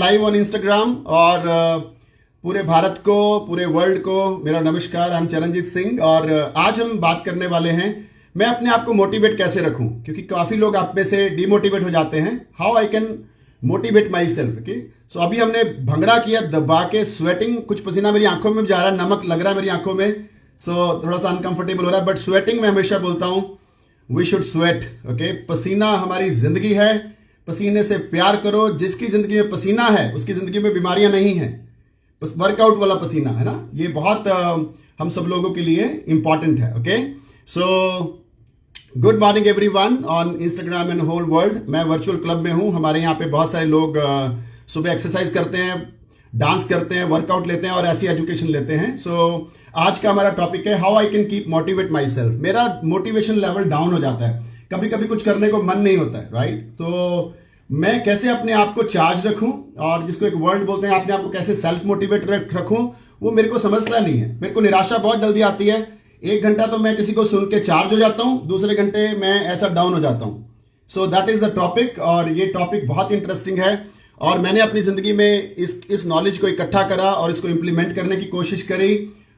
Live on Instagram और पूरे भारत को, पूरे वर्ल्ड को मेरा नमस्कार। हम चरणजीत सिंह और आज हम बात करने वाले हैं मैं अपने आप को मोटिवेट कैसे रखूं, क्योंकि काफी लोग आप में से डिमोटिवेट हो जाते हैं। How I can motivate myself. Okay, so अभी हमने भंगड़ा किया, दबा के स्वेटिंग, कुछ पसीना मेरी आंखों में जा रहा है, नमक लग रहा है मेरी आंखों में, सो थोड़ा सा अनकंफर्टेबल हो रहा है, बट स्वेटिंग में हमेशा बोलता हूं वी शुड स्वेट। ओके, पसीना हमारी जिंदगी है, पसीने से प्यार करो। जिसकी जिंदगी में पसीना है उसकी जिंदगी में बीमारियां नहीं है। बस वर्कआउट वाला पसीना है ना, ये बहुत हम सब लोगों के लिए इंपॉर्टेंट है। Okay, so good morning everyone on Instagram and whole world. मैं वर्चुअल क्लब में हूं। हमारे यहाँ पे बहुत सारे लोग सुबह एक्सरसाइज करते हैं, डांस करते हैं, वर्कआउट लेते हैं और ऐसी एजुकेशन लेते हैं। सो आज का हमारा टॉपिक है how I can keep motivate my self. मेरा मोटिवेशन लेवल डाउन हो जाता है, कभी कभी कुछ करने को मन नहीं होता है, राइट। तो मैं कैसे अपने आप को चार्ज रखूं, और जिसको एक वर्ड बोलते हैं, अपने आप को कैसे सेल्फ मोटिवेट रखूं, वो मेरे को समझता नहीं है। मेरे को निराशा बहुत जल्दी आती है। एक घंटा तो मैं किसी को सुन के चार्ज हो जाता हूं, दूसरे घंटे मैं ऐसा डाउन हो जाता हूं। So that is the topic, और ये टॉपिक बहुत इंटरेस्टिंग है और मैंने अपनी जिंदगी में इस नॉलेज को इकट्ठा करा और इसको इंप्लीमेंट करने की कोशिश करी,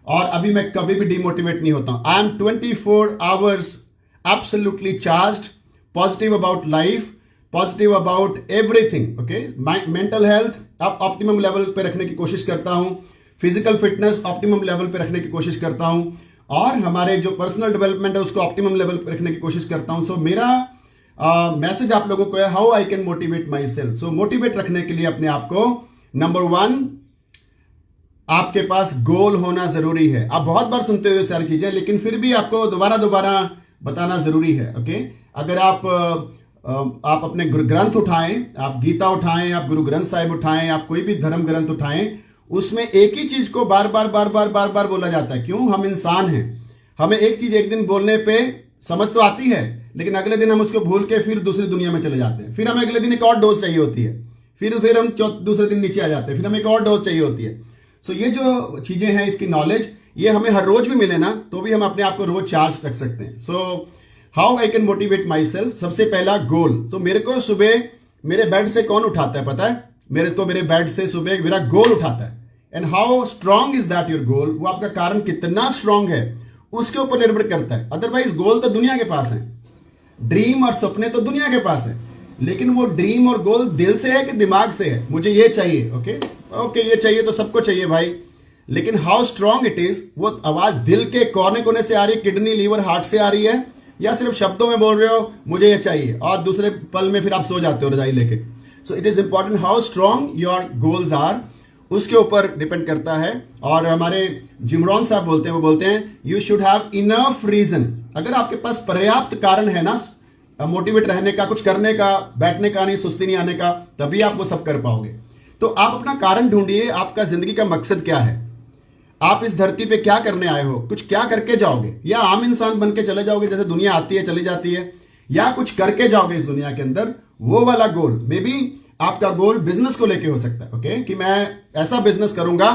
और अभी मैं कभी भी डिमोटिवेट नहीं होता हूं। I am 24 hours absolutely charged, positive about life, positive about everything. Okay, mental health अब ऑप्टिमम लेवल पे रखने की कोशिश करता हूं, फिजिकल फिटनेस ऑप्टिमम लेवल पे रखने की कोशिश करता हूं, और हमारे जो पर्सनल डेवलपमेंट है उसको ऑप्टिमम लेवल पे रखने की कोशिश करता हूं। सो मेरा मैसेज आप लोगों को है how I can motivate my self. So motivate रखने के लिए अपने आप को, नंबर 1, आपके पास गोल होना जरूरी है। आप बहुत बार सुनते हो ये सारी चीजें, लेकिन फिर भी आपको दोबारा बताना जरूरी है। ओके, अगर आप अपने ग्रंथ उठाएं, आप गीता उठाएं, आप गुरु ग्रंथ साहिब उठाएं, आप कोई भी धर्म ग्रंथ उठाएं, उसमें एक ही चीज को बार बार बोला जाता है। क्यों? हम इंसान हैं। हमें एक चीज एक दिन बोलने पे समझ तो आती है, लेकिन अगले दिन हम उसको भूल के फिर दूसरी दुनिया में चले जाते हैं। फिर हमें अगले दिन एक और डोज चाहिए होती है, फिर हम दूसरे दिन नीचे आ जाते हैं, फिर हमें एक और डोज चाहिए होती है। सो ये जो चीजें हैं, इसकी नॉलेज, ये हमें हर रोज भी मिले ना, तो भी हम अपने आप को रोज चार्ज रख सकते हैं। So how I can motivate my self. सबसे पहला गोल, तो मेरे को सुबह मेरे बेड से कौन उठाता है पता है? मेरे बेड से सुबह मेरा गोल उठाता है। And how strong is that your goal, वो आपका कारण कितना स्ट्रांग है उसके ऊपर निर्भर करता है। अदरवाइज गोल तो दुनिया के पास है, ड्रीम और सपने तो दुनिया के पास है, लेकिन वो ड्रीम और गोल दिल से है कि दिमाग से है? मुझे ये चाहिए, ओके ये चाहिए तो सबको चाहिए भाई, लेकिन हाउ स्ट्रांग इट इज, वो आवाज दिल के कोने कोने से आ रही है, किडनी लीवर हार्ट से आ रही है, या सिर्फ शब्दों में बोल रहे हो मुझे ये चाहिए, और दूसरे पल में फिर आप सो जाते हो रजाई लेके। So it is important how strong your goals are, उसके ऊपर डिपेंड करता है। और हमारे जिमरॉन साहब बोलते हैं, वो बोलते हैं you should have enough reason. अगर आपके पास पर्याप्त कारण है ना मोटिवेट रहने का, कुछ करने का, बैठने का नहीं, सुस्ती नहीं आने का, तभी आप वो सब कर पाओगे। तो आप अपना कारण ढूंढिए, आपका जिंदगी का मकसद क्या है, आप इस धरती पे क्या करने आए हो, कुछ क्या करके जाओगे, या आम इंसान बन के चले जाओगे जैसे दुनिया आती है चली जाती है, या कुछ करके जाओगे इस दुनिया के अंदर, वो वाला गोल। मे बी आपका गोल बिजनेस को लेके हो सकता है, ओके, कि मैं ऐसा बिजनेस करूंगा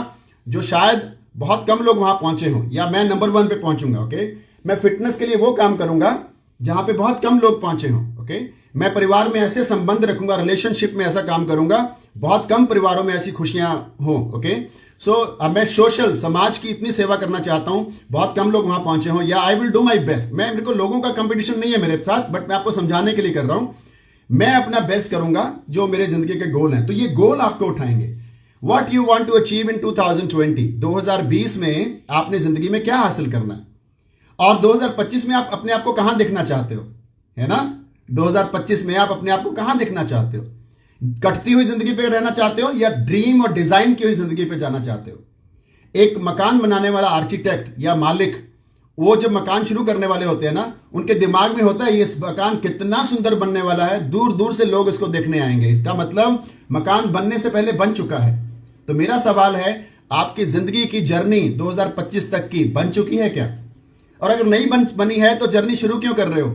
जो शायद बहुत कम लोग वहां पहुंचे हों, या मैं नंबर 1 पे पहुंचूंगा। ओके, मैं फिटनेस के लिए वो काम करूंगा जहां पे बहुत कम लोग पहुंचे हों। ओके, मैं परिवार में ऐसे संबंध रखूंगा, रिलेशनशिप में ऐसा काम करूंगा, बहुत कम परिवारों में ऐसी खुशियां हो। ओके, सो अब मैं सोशल, समाज की इतनी सेवा करना चाहता हूं, बहुत कम लोग वहां पहुंचे हों, या I will do my best. मेरे को लोगों का कंपटीशन नहीं है मेरे साथ, बट मैं आपको समझाने के लिए कर रहा हूं, मैं अपना बेस्ट करूंगा जो मेरे जिंदगी के गोल हैं। तो ये गोल आपको उठाएंगे। What you want to achieve in 2020 में आपने जिंदगी में क्या हासिल करना है, और 2025 में आप अपने आप को कहां देखना चाहते हो, है ना? 2025 में आप अपने आप को कहां देखना चाहते हो? कटती हुई जिंदगी पे रहना चाहते हो, या ड्रीम और डिजाइन की हुई जिंदगी पे जाना चाहते हो? एक मकान बनाने वाला आर्किटेक्ट या मालिक, वो जब मकान शुरू करने वाले होते हैं ना, उनके दिमाग में होता है ये मकान कितना सुंदर बनने वाला है, दूर दूर से लोग इसको देखने आएंगे। इसका मतलब मकान बनने से पहले बन चुका है। तो मेरा सवाल है, आपकी जिंदगी की जर्नी 2025 तक की बन चुकी है क्या? और अगर नहीं बनी है तो जर्नी शुरू क्यों कर रहे हो?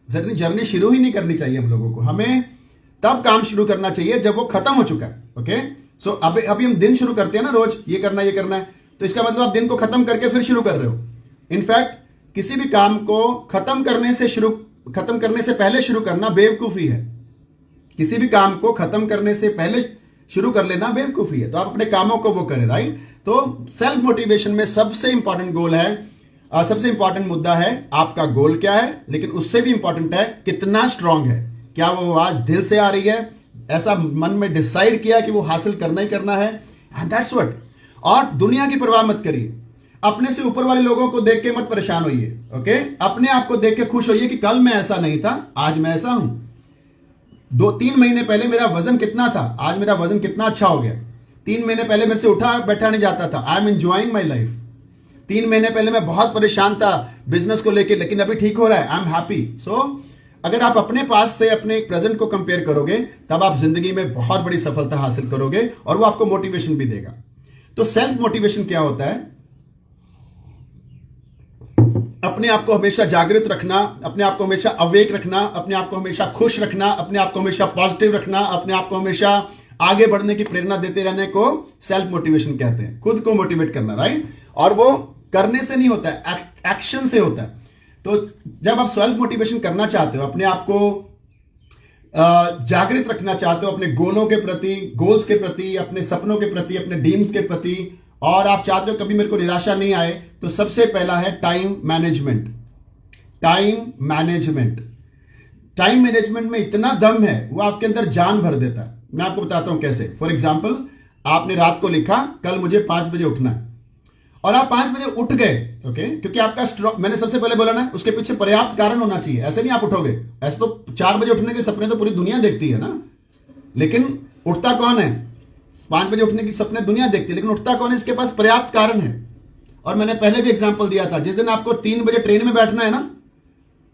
जर्नी शुरू ही नहीं करनी चाहिए हम लोगों को। हमें तब काम शुरू करना चाहिए जब वो खत्म हो चुका है। ओके, सो अभी हम दिन शुरू करते हैं ना, रोज ये करना है, तो इसका मतलब आप दिन को खत्म करके फिर शुरू कर रहे हो। इनफैक्ट किसी भी काम को खत्म करने से पहले शुरू करना बेवकूफी है। किसी भी काम को खत्म करने से पहले शुरू कर लेना बेवकूफी है। तो आप अपने कामों को वो करें, राइट। तो सेल्फ मोटिवेशन में सबसे इंपॉर्टेंट गोल है, सबसे इंपॉर्टेंट मुद्दा है आपका गोल क्या है, लेकिन उससे भी इंपॉर्टेंट है कितना स्ट्रांग है। क्या वो आवाज दिल से आ रही है, ऐसा मन में डिसाइड किया कि वो हासिल करना ही करना है, एंड दैट्स व्हाट। और दुनिया की परवाह मत करिए, अपने से ऊपर वाले लोगों को देख के मत परेशान होइए, ओके। अपने आप को देख के खुश होइए कि कल मैं ऐसा नहीं था, आज मैं ऐसा हूं। 2-3 महीने पहले मेरा वजन कितना था, आज मेरा वजन कितना अच्छा हो गया। 3 महीने पहले मेरे से उठा बैठा नहीं जाता था, I am enjoying my life. 3 महीने पहले मैं बहुत परेशान था बिजनेस को लेकर, लेकिन अभी ठीक हो रहा है, आई एम हैप्पी। सो अगर आप अपने पास से अपने प्रेजेंट को कंपेयर करोगे, तब आप जिंदगी में बहुत बड़ी सफलता हासिल करोगे और वो आपको मोटिवेशन भी देगा। तो सेल्फ मोटिवेशन क्या होता है? अपने आप को हमेशा जागृत रखना, अपने आप को हमेशा अवेक रखना, अपने आप को हमेशा खुश रखना, अपने आप को हमेशा पॉजिटिव रखना, अपने आप को हमेशा आगे बढ़ने की प्रेरणा देते रहने को सेल्फ मोटिवेशन कहते हैं। खुद को मोटिवेट करना, राइट। और वो करने से नहीं होता है, एक्शन से होता है। तो जब आप सेल्फ मोटिवेशन करना चाहते हो, अपने आप को जागृत रखना चाहते हो अपने गोलों के प्रति, गोल्स के प्रति, अपने सपनों के प्रति, अपने ड्रीम्स के प्रति, और आप चाहते हो कभी मेरे को निराशा नहीं आए, तो सबसे पहला है time management. Time management, time management में इतना दम है, वो आपके अंदर जान भर देता है। मैं आपको बताता हूं कैसे। फॉर एग्जाम्पल, आपने रात को लिखा कल मुझे 5 बजे उठना है, और आप 5 बजे उठ गए, ओके, क्योंकि आपका मैंने सबसे पहले बोला ना, उसके पीछे पर्याप्त कारण होना चाहिए। ऐसे नहीं आप उठोगे, ऐसे तो 4 बजे उठने के सपने तो पूरी दुनिया देखती है ना, लेकिन उठता कौन है? 5 बजे उठने की सपने दुनिया देखती है, लेकिन उठता कौन है? इसके पास पर्याप्त कारण है। और मैंने पहले भी एग्जांपल दिया था, जिस दिन आपको 3 बजे ट्रेन में बैठना है ना,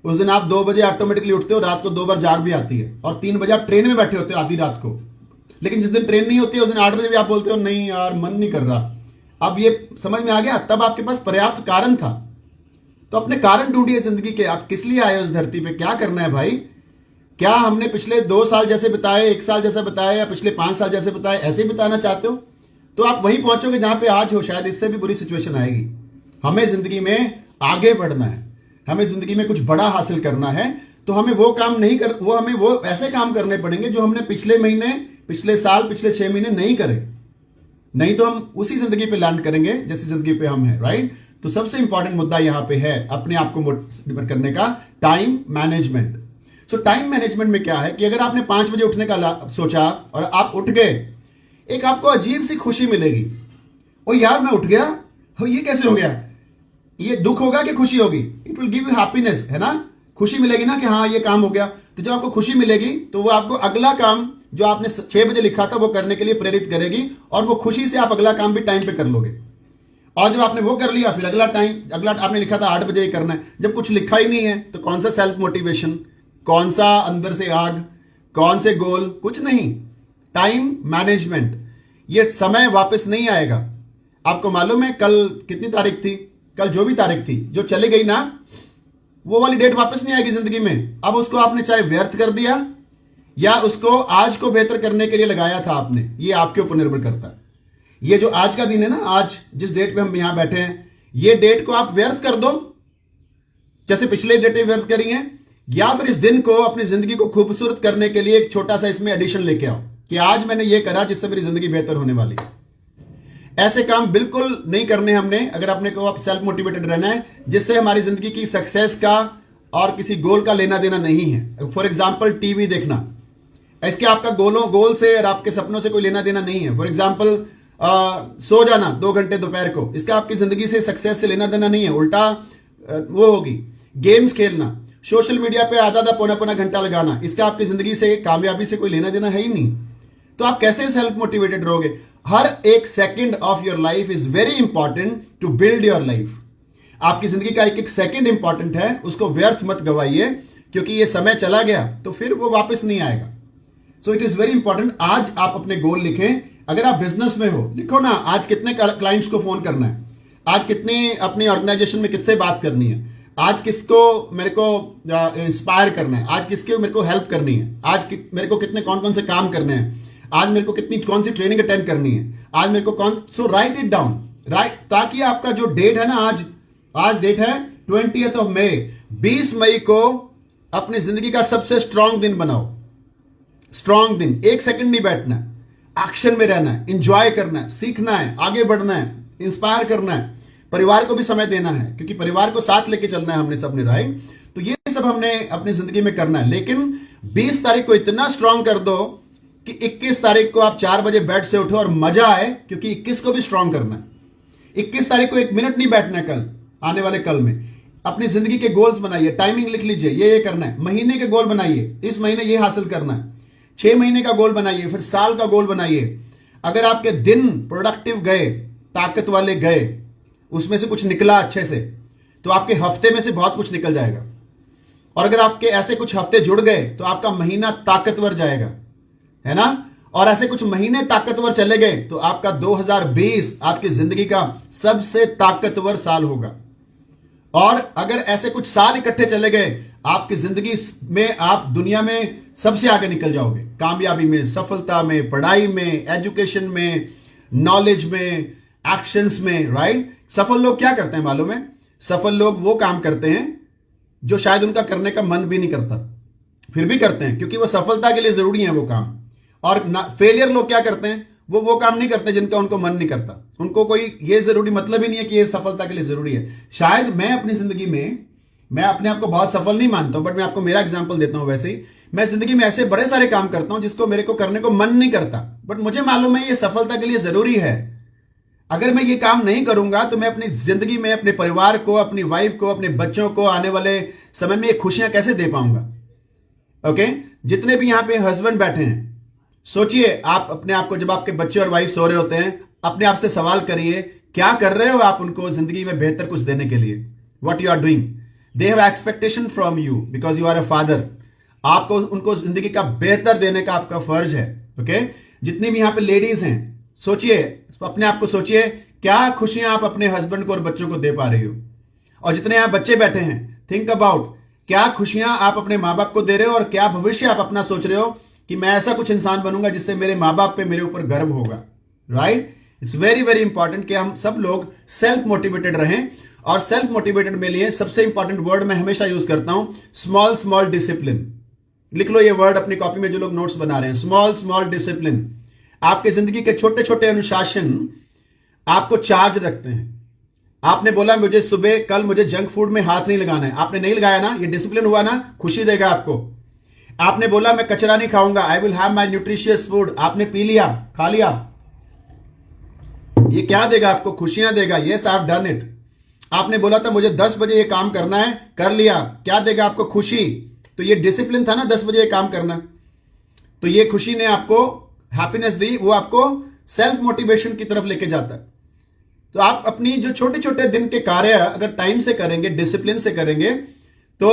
उस दिन आप 2 बजे ऑटोमेटिकली उठते हो, रात को 2 बार जाग भी आती है, और 3 बजे आप ट्रेन में बैठे होते हो आधी रात को। लेकिन जिस दिन ट्रेन नहीं होती है, उस दिन 8 बजे भी आप बोलते हो नहीं यार मन नहीं कर रहा। अब ये समझ में आ गया, तब आपके पास पर्याप्त कारण था। तो अपने कारण ढूंढिए जिंदगी के, आप किस लिए आए हो इस धरती पे, क्या करना है भाई। क्या हमने पिछले 2 साल जैसे बिताए, 1 साल जैसा बिताए, या पिछले 5 साल जैसे बिताए, ऐसे ही बिताना चाहते हो, तो आप वहीं पहुंचोगे जहां पे आज हो। शायद इससे भी बुरी सिचुएशन आएगी। हमें जिंदगी में आगे बढ़ना है, हमें जिंदगी में कुछ बड़ा हासिल करना है, तो हमें वो काम नहीं कर, वो हमें वो ऐसे काम करने पड़ेंगे जो हमने पिछले महीने, पिछले साल, पिछले 6 महीने नहीं करे। नहीं तो हम उसी जिंदगी पे लैंड करेंगे जैसी जिंदगी पे हम हैं, राइट। तो सबसे इंपॉर्टेंट मुद्दा यहां पे है अपने आप को मोटिवेट करने का, टाइम मैनेजमेंट। सो टाइम मैनेजमेंट में क्या है कि अगर आपने 5 बजे उठने का सोचा और आप उठ गए, एक आपको अजीब सी खुशी मिलेगी। ओ यार मैं उठ गया, ये कैसे हो गया? ये दुख होगा कि खुशी होगी? It will give you happiness, है ना। खुशी मिलेगी ना कि हाँ ये काम हो गया। तो जब आपको खुशी मिलेगी तो वो आपको अगला काम जो आपने 6 बजे लिखा था वो करने के लिए प्रेरित करेगी, और वो खुशी से आप अगला काम भी टाइम पे कर लोगे। और जब आपने वो कर लिया, फिर अगला आपने लिखा था 8 बजे ही करना है। जब कुछ लिखा ही नहीं है तो कौन सा सेल्फ मोटिवेशन, कौन सा अंदर से आग, कौन से गोल, कुछ नहीं। टाइम मैनेजमेंट, ये समय वापस नहीं आएगा। आपको मालूम है कल कितनी तारीख थी? कल जो भी तारीख थी जो चली गई ना, वो वाली डेट वापस नहीं आएगी जिंदगी में। अब उसको आपने चाहे व्यर्थ कर दिया या उसको आज को बेहतर करने के लिए लगाया था आपने, ये आपके ऊपर निर्भर करता है। ये जो आज का दिन है ना, आज जिस डेट पे हम यहां बैठे हैं, ये डेट को आप व्यर्थ कर दो जैसे पिछले डेटें व्यर्थ करी हैं, या फिर इस दिन को अपनी जिंदगी को खूबसूरत करने के लिए एक छोटा सा इसमें एडिशन लेके आओ कि आज मैंने ये करा जिससे मेरी जिंदगी बेहतर होने वाली है। ऐसे काम बिल्कुल नहीं करने हमने, अगर अपने को सेल्फ मोटिवेटेड रहना है, जिससे हमारी जिंदगी की सक्सेस का और किसी गोल का लेना देना नहीं है। फॉर एग्जाम्पल टीवी देखना, इसके आपका गोल से और आपके सपनों से कोई लेना देना नहीं है। फॉर एग्जाम्पल सो जाना 2 घंटे दोपहर को, इसका आपकी जिंदगी से सक्सेस से लेना देना नहीं है, उल्टा वो होगी। गेम्स खेलना, सोशल मीडिया पे आधा पौना घंटा लगाना, इसका आपकी जिंदगी से, कामयाबी से कोई लेना देना है ही नहीं। तो आप कैसे सेल्फ मोटिवेटेड रहोगे? हर एक second of your life is very important to build your life. आपकी जिंदगी का एक एक सेकंड इंपॉर्टेंट है, उसको व्यर्थ मत गवाइए, क्योंकि ये समय चला गया तो फिर वो वापस नहीं आएगा। सो इट इज वेरी इंपॉर्टेंट। आज आप अपने गोल लिखें। अगर आप बिजनेस में हो, लिखो ना आज कितने क्लाइंट्स को फोन करना है, आज कितनी अपनी ऑर्गेनाइजेशन में किससे बात करनी है, आज किसको मेरे को इंस्पायर करना है, आज किसके मेरे को हेल्प करनी है, आज मेरे को कितने कौन कौन से काम करने हैं, आज मेरे को कितनी कौन सी ट्रेनिंग अटेंड करनी है, आज मेरे को सो राइट इट डाउन, राइट, ताकि आपका जो डेट है ना, आज डेट है 20th मई, 20 मई को अपनी जिंदगी का सबसे स्ट्रांग दिन बनाओ। स्ट्रांग दिन, 1 सेकंड नहीं बैठना। एक्शन में रहना है, इंजॉय करना है, सीखना है, आगे बढ़ना है, इंस्पायर करना है, परिवार को भी समय देना है, क्योंकि परिवार को साथ लेके चलना है हमने सबने, राइट। तो ये सब हमने अपनी जिंदगी में करना है। लेकिन 20 तारीख को इतना स्ट्रांग कर दो कि 21 तारीख को आप 4 बजे बेड से उठो और मजा आए, क्योंकि 21 को भी स्ट्रांग करना है। 21 तारीख को 1 मिनट नहीं बैठना है। कल आने वाले कल में अपनी जिंदगी के गोल्स बनाइए, टाइमिंग लिख लीजिए, ये करना है। महीने के गोल बनाइए, इस महीने ये हासिल करना है। 6 महीने का गोल बनाइए, फिर साल का गोल बनाइए। अगर आपके दिन प्रोडक्टिव गए, ताकत वाले गए, उसमें से कुछ निकला अच्छे से, तो आपके हफ्ते में से बहुत कुछ निकल जाएगा। और अगर आपके ऐसे कुछ हफ्ते जुड़ गए तो आपका महीना ताकतवर जाएगा, है ना। और ऐसे कुछ महीने ताकतवर चले गए तो आपका 2020 आपकी जिंदगी का सबसे ताकतवर साल होगा। और अगर ऐसे कुछ साल इकट्ठे चले गए, आपकी जिंदगी में आप दुनिया में सबसे आगे निकल जाओगे, कामयाबी में, सफलता में, पढ़ाई में, एजुकेशन में, नॉलेज में, एक्शंस में, राइट। सफल लोग क्या करते हैं मालूम है? सफल लोग वो काम करते हैं जो शायद उनका करने का मन भी नहीं करता, फिर भी करते हैं, क्योंकि वो सफलता के लिए जरूरी है वो काम। और फेलियर लोग क्या करते हैं? वो काम नहीं करते जिनका उनको मन नहीं करता। उनको कोई ये जरूरी मतलब ही नहीं है कि ये सफलता के लिए जरूरी है। शायद मैं अपनी जिंदगी में, मैं अपने आप को बहुत सफल नहीं मानता हूं, बट मैं आपको मेरा एग्जांपल देता हूं। वैसे ही मैं जिंदगी में ऐसे बड़े सारे काम करता हूं जिसको मेरे को करने को मन नहीं करता, बट मुझे मालूम है ये सफलता के लिए जरूरी है। अगर मैं ये काम नहीं करूंगा तो मैं अपनी जिंदगी में अपने परिवार को, अपनी वाइफ को, अपने बच्चों को आने वाले समय में ये खुशियां कैसे दे पाऊंगा? ओके, जितने भी यहां पे हस्बैंड बैठे हैं, सोचिए आप अपने आप को, जब आपके बच्चे और वाइफ सो रहे होते हैं, अपने आप से सवाल करिए, क्या कर रहे हो आप उनको जिंदगी में बेहतर कुछ देने के लिए? What you are doing? They have expectation from you because you are a father. आपको उनको जिंदगी का बेहतर देने का आपका फर्ज है। ओके, जितनी भी यहां पे लेडीज हैं, सोचिए, अपने आप को सोचिए, क्या खुशियां आप अपने हस्बैंड को और बच्चों को दे पा रही हो? और जितने यहां बच्चे बैठे हैं, थिंक अबाउट, क्या खुशियां आप अपने माँ बाप को दे रहे हो, और क्या भविष्य आप अपना सोच रहे हो कि मैं ऐसा कुछ इंसान बनूंगा जिससे मेरे माँ बाप पे, मेरे ऊपर गर्व होगा, right. It's very very important कि हम सब लोग सेल्फ मोटिवेटेड रहें। और सेल्फ मोटिवेटेड में लिए सबसे इंपॉर्टेंट वर्ड मैं हमेशा यूज करता हूं, स्मॉल स्मॉल डिसिप्लिन। लिख लो ये वर्ड अपनी कॉपी में, जो लोग नोट्स बना रहे हैं, स्मॉल स्मॉल डिसिप्लिन। आपके जिंदगी के छोटे छोटे अनुशासन आपको चार्ज रखते हैं। आपने बोला मुझे सुबह कल मुझे जंक फूड में हाथ नहीं लगाना है, आपने नहीं लगाया ना, ये डिसिप्लिन हुआ ना, खुशी देगा आपको। आपने बोला मैं कचरा नहीं खाऊंगा, I will have my nutritious food, आपने पी लिया, खा लिया, ये क्या देगा आपको? खुशियां देगा। Yes, I have done it. आपने बोला था मुझे 10 बजे ये काम करना है, कर लिया, क्या देगा आपको? खुशी। तो ये डिसिप्लिन था ना, 10 बजे ये काम करना, तो ये खुशी ने आपको हैप्पीनेस दी, वो आपको सेल्फ मोटिवेशन की तरफ लेके जाता है। तो आप अपनी जो छोटे छोटे दिन के कार्य अगर टाइम से करेंगे, डिसिप्लिन से करेंगे, तो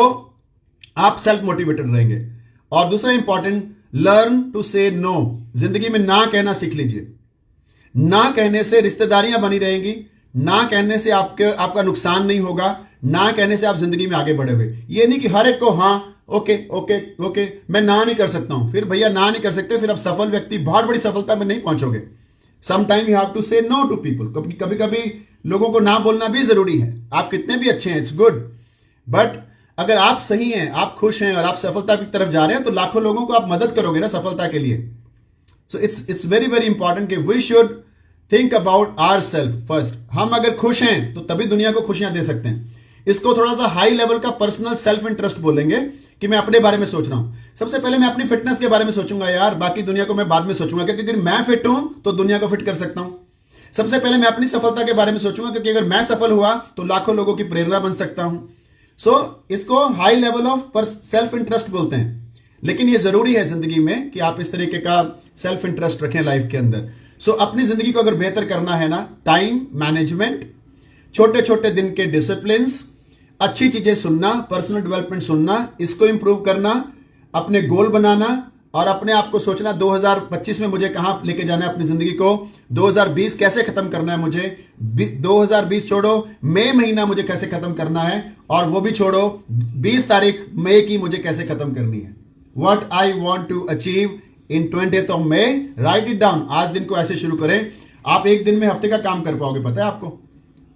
आप सेल्फ मोटिवेटेड रहेंगे। और दूसरा इंपॉर्टेंट, लर्न टू से नो। जिंदगी में ना कहना सीख लीजिए। ना कहने से रिश्तेदारियां बनी रहेंगी, ना कहने से आपका नुकसान नहीं होगा, ना कहने से आप जिंदगी में आगे बढ़ोगे। ये नहीं कि हर एक को हाँ ओके ओके ओके मैं ना नहीं कर सकता हूं, फिर भैया ना नहीं कर सकते, फिर आप सफल व्यक्ति बहुत बड़ी सफलता में नहीं पहुंचोगे। समटाइम यू हैव टू से नो टू पीपल। कभी कभी लोगों को ना बोलना भी जरूरी है। आप कितने भी अच्छे हैं, इट्स गुड, बट अगर आप सही हैं, आप खुश हैं और आप सफलता की तरफ जा रहे हैं, तो लाखों लोगों को आप मदद करोगे ना सफलता के लिए। So it's very very important कि we should think about our self first. हम अगर खुश हैं तो तभी दुनिया को खुशियां दे सकते हैं। इसको थोड़ा सा हाई लेवल का पर्सनल सेल्फ इंटरेस्ट बोलेंगे कि मैं अपने बारे में सोच रहा हूं। सबसे पहले मैं अपनी फिटनेस के बारे में सोचूंगा यार, बाकी दुनिया को मैं बाद में सोचूंगा, क्योंकि अगर मैं फिट हूं तो दुनिया को फिट कर सकता हूं। सबसे पहले मैं अपनी सफलता के बारे में सोचूंगा, क्योंकि अगर मैं सफल हुआ तो लाखों लोगों की प्रेरणा बन सकता हूं। इसको high level of self interest बोलते हैं। लेकिन ये जरूरी है जिंदगी में कि आप इस तरीके का सेल्फ इंटरेस्ट रखें लाइफ के अंदर। अपनी जिंदगी को अगर बेहतर करना है ना, टाइम मैनेजमेंट, छोटे छोटे दिन के डिसिप्लिन्स, अच्छी चीजें सुनना, पर्सनल डेवलपमेंट सुनना, इसको इंप्रूव करना, अपने गोल बनाना और अपने आप को सोचना 2025 में मुझे कहां लेके जाना है अपनी जिंदगी को, 2020 कैसे खत्म करना है मुझे, 2020 छोड़ो, मई महीना मुझे कैसे खत्म करना है, और वो भी छोड़ो 20 तारीख मई की मुझे कैसे खत्म करनी है। What I want to achieve in 20th of May, write it down. आज दिन को ऐसे शुरू करें, आप एक दिन में हफ्ते का काम कर पाओगे, पता है आपको।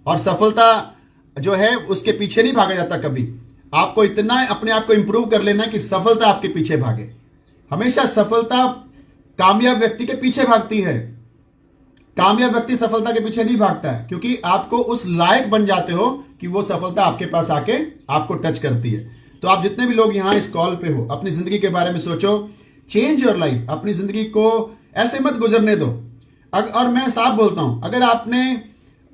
और सफलता जो है उसके पीछे नहीं भागा जाता कभी। आपको इतना अपने आप को इंप्रूव कर लेना कि सफलता आपके पीछे भागे। हमेशा सफलता कामयाब व्यक्ति के पीछे भागती है। कामयाब व्यक्ति सफलता के पीछे नहीं भागता है, क्योंकि आपको उस लायक बन जाते हो कि वो सफलता आपके पास आके आपको टच करती है। तो आप जितने भी लोग यहां इस कॉल पे हो, अपनी जिंदगी के बारे में सोचो, चेंज योर लाइफ। अपनी जिंदगी को ऐसे मत गुजरने दो। और मैं साफ बोलता हूं, अगर आपने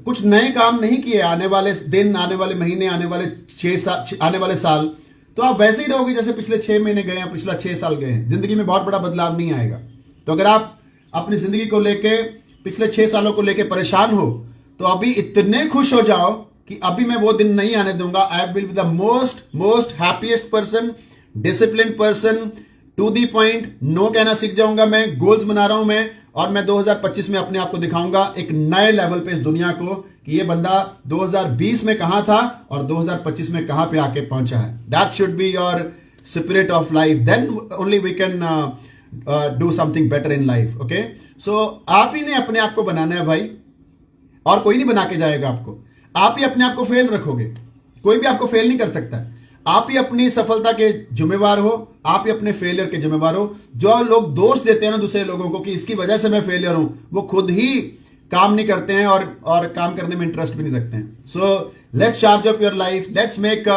कुछ नए काम नहीं किए आने वाले दिन, आने वाले महीने, आने वाले साल, तो आप वैसे ही रहोगे जैसे पिछले 6 महीने गए हैं, पिछला 6 साल गए हैं। जिंदगी में बहुत बड़ा बदलाव नहीं आएगा। तो अगर आप अपनी जिंदगी को लेके, पिछले 6 सालों को लेके परेशान हो, तो अभी इतने खुश हो जाओ कि अभी मैं वो दिन नहीं आने दूंगा। I will be the most happiest person, discipline person, to the point, no कहना सीख जाऊंगा मैं, गोल्स बना रहा हूं मैं, और मैं 2025 में अपने आप को दिखाऊंगा एक नए लेवल पे इस दुनिया को कि ये बंदा 2020 में कहां था और 2025 में कहां पे आके पहुंचा है। That should be your spirit of life, then only we can do something better in life. Okay, so आप ही ने अपने आप को बनाना है भाई, और कोई नहीं बना के जाएगा आपको। आप ही अपने आप को फेल रखोगे, कोई भी आपको फेल नहीं कर सकता। आप ही अपनी सफलता के जिम्मेवार हो, आप ही अपने फेलियर के जिम्मेवार हो। जो लोग दोष देते हैं ना दूसरे लोगों को कि इसकी वजह से मैं फेलियर हूं, वो खुद ही काम नहीं करते हैं और काम करने में इंटरेस्ट भी नहीं रखते हैं। So let's charge up your life, let's make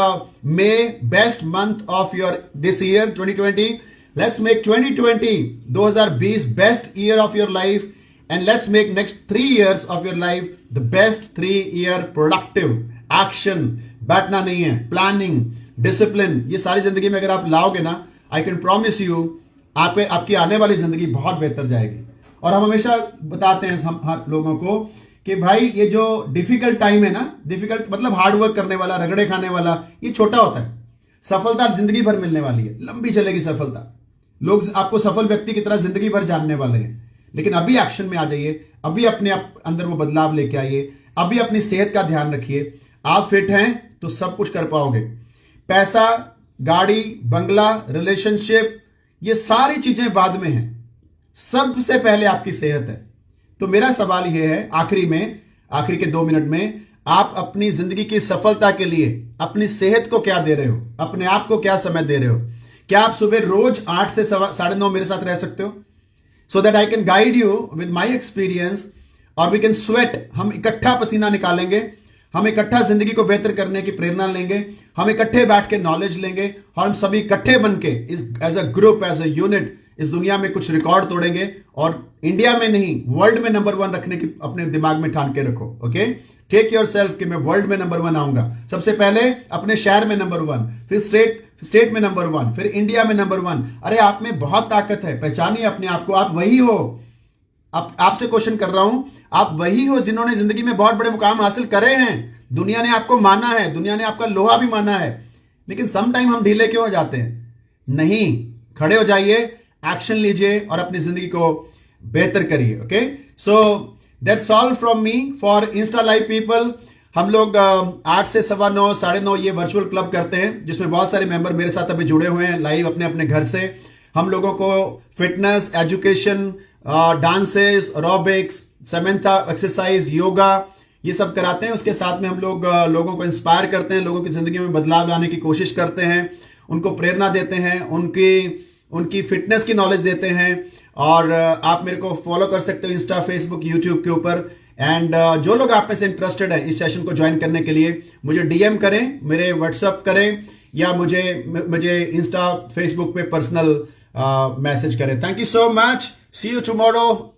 may best month of your this year 2020, let's make 2020 best year of your life, and let's make next 3 years of your life the best 3-year productive action। बैठना नहीं है, planning, discipline, ये सारी जिंदगी में अगर आप लाओगे ना, आई कैन प्रॉमिस यू आपकी आने वाली जिंदगी बहुत बेहतर जाएगी। और हम हमेशा बताते हैं हम हर लोगों को कि भाई ये जो डिफिकल्ट टाइम है ना, डिफिकल्ट मतलब हार्ड वर्क करने वाला, रगड़े खाने वाला, ये छोटा होता है। सफलता जिंदगी भर मिलने वाली है, लंबी चलेगी सफलता। लोग आपको सफल व्यक्ति की तरह जिंदगी भर जानने वाले हैं। लेकिन अभी एक्शन में आ जाइए, अभी अपने आप अंदर वो बदलाव लेके आइए, अभी अपनी सेहत का ध्यान रखिए। आप फिट हैं तो सब कुछ कर पाओगे। पैसा, गाड़ी, बंगला, रिलेशनशिप, ये सारी चीजें बाद में हैं, सबसे पहले आपकी सेहत है। तो मेरा सवाल यह है आखिरी के 2 मिनट में, आप अपनी जिंदगी की सफलता के लिए अपनी सेहत को क्या दे रहे हो, अपने आप को क्या समय दे रहे हो? क्या आप सुबह रोज 8 से 9:30 मेरे साथ रह सकते हो? So that I can guide you with my experience, और we can sweat, हम इकट्ठा पसीना निकालेंगे, हम इकट्ठा जिंदगी को बेहतर करने की प्रेरणा लेंगे, हम इकट्ठे बैठ के नॉलेज लेंगे, और हम सभी इकट्ठे बन के as a group, as a unit इस दुनिया में कुछ रिकॉर्ड तोड़ेंगे, और इंडिया में नहीं वर्ल्ड में नंबर 1 रखने की अपने दिमाग में ठान के रखो। ओके, टेक योर सेल्फ कि मैं वर्ल्ड में नंबर 1 आऊंगा। सबसे पहले अपने शहर में नंबर 1, फिर स्टेट में नंबर 1, फिर इंडिया में नंबर 1। अरे आप में बहुत ताकत है, पहचानिए अपने आप को। आप वही हो, आपसे क्वेश्चन कर रहा हूं, आप वही हो जिन्होंने जिंदगी में बहुत बड़े मुकाम हासिल करे हैं। दुनिया ने आपको माना है, दुनिया ने आपका लोहा भी माना है, लेकिन सम टाइम हम ढीले क्यों हो जाते हैं? नहीं, खड़े हो जाइए, एक्शन लीजिए और अपनी जिंदगी को बेहतर करिए। Okay, so that's all from me for Insta live people. हम लोग 8 से 9:15, 9:30 ये वर्चुअल क्लब करते हैं, जिसमें बहुत सारे मेंबर मेरे साथ अभी जुड़े हुए हैं लाइव अपने अपने घर से। हम लोगों को फिटनेस, एजुकेशन, डांसेस, एरोबिक्स, समन्था एक्सरसाइज, योगा, ये सब कराते हैं। उसके साथ में हम लोग लोगों को इंस्पायर करते हैं, लोगों की जिंदगी में बदलाव लाने की कोशिश करते हैं, उनको प्रेरणा देते हैं, उनकी फिटनेस की नॉलेज देते हैं। और आप मेरे को फॉलो कर सकते हो इंस्टा, फेसबुक, यूट्यूब के ऊपर। एंड जो लोग आप में से इंटरेस्टेड है इस सेशन को ज्वाइन करने के लिए, मुझे डीएम करें, मेरे व्हाट्सएप करें, या मुझे इंस्टा, फेसबुक पे पर्सनल मैसेज करें। Thank you so much, see you tomorrow.